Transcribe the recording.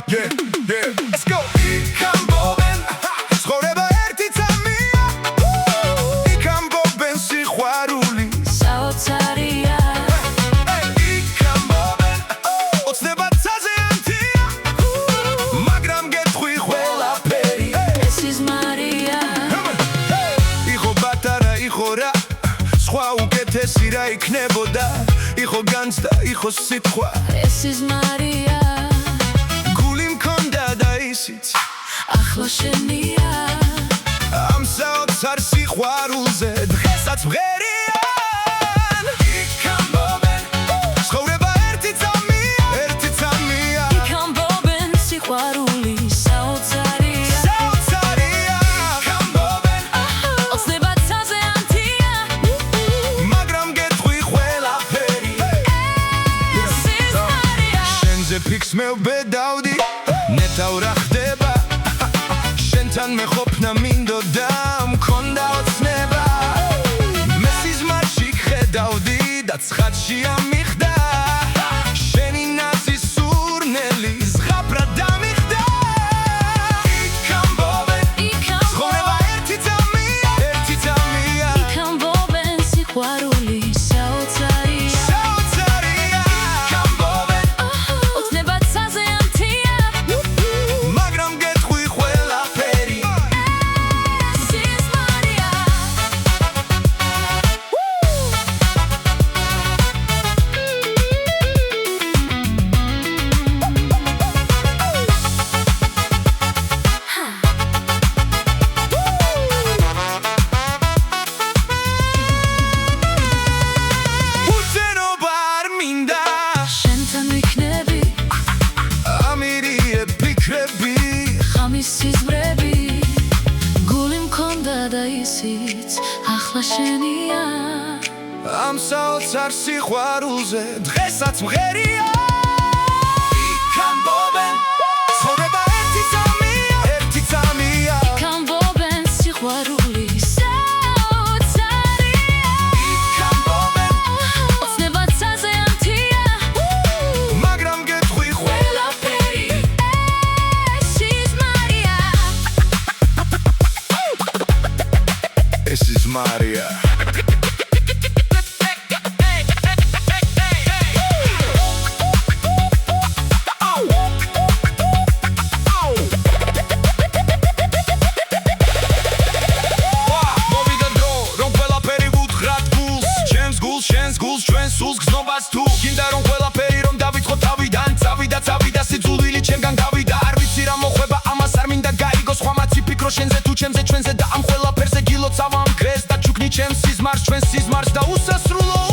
Yeah, yeah, let's go. იქ ამბობენ ცხოვრება ერთი წამია, იქ ამბობენ სიყვარული საოცარია. იქ ამბობენ ოცნება წაზიანთია, მაგრამ გეტყვი ყველაფერი ეს ის მარია. იყო პატარა, იყო რა, სხვა უკეთესი რა იქნებოდა, იყო განცდა, იყო სიტყვა, ეს ის მარია. გული მქონდა და ისიც ახლა შენია. ამ საოცარ სიყვარულზე დღესაც მღერიან. იქ ამბობენ ცხოვრება ერთი წამია, ერთი წამია, იქ ამბობენ სიყვარული საოცარია. საოცარია. იქ ამბობენ ოცნება წაზეანთია, მაგრამ გეტყვი ყველაფერი ეს ის მარია. შენზე ფიქს მევბედავდი, ნეტავ რა ხდება, შენთან მეყოფნა მინდოდა, მქონდა ოცნება, მე სიზმარში გხედავდი და ცხადში ამიხდა, შენი ნაზი სურნელი ზღაპრად დამიხდა. იქ ამბობენ იქ ცხოვრება ერთი წამია, ერთი წამია, იქ ამბობენ სიყვარული საოცარია. საოცარია. იქ ამბობენ ოცნება წაზეანთია, მაგრამ გეტყვი ყველაფერი ეს ის მარია. უცენობა არ მინდა, შენთან ვიქნები, ამირიე ფიქრები, ხამის სიზმრები, გული მქონდა და ისიც ახლა შენია. ამ საოცარ სიყვარულზე დღესაც მღერია. იქ ამბობენ ცხოვრება ერთი წამია, ერთი წამია, იქ ამბობენ სიყვარული საოცარია. იქ ამბობენ ოცნება წაზეანთია, მაგრამ გეტყვი ყველაფერი ეს ის მარია. ეს ის მარია. მოვიდა დრო, რომ ყველაფერი ვუთხრათ გულს, ჩემს გულს, შენს გულს, ჩვენს სულს გზნობას თუ გინდა რომ ყველაფერი რომ დავიწყო თავიდან, წავიდა სიძულვილი ჩემგან გავიდა, არ ვიცი რა მოხვება, ამას არ მინდა გაიგო, სხვა მათი ფიქრო შენზე თუ ჩემზე, ჩვენზე და ამ ყველაფერზე გილოცავ ამ გრეს და ჩუქნი ჩემს სიზმარს, ჩვენს სიზმარს და უსასრულო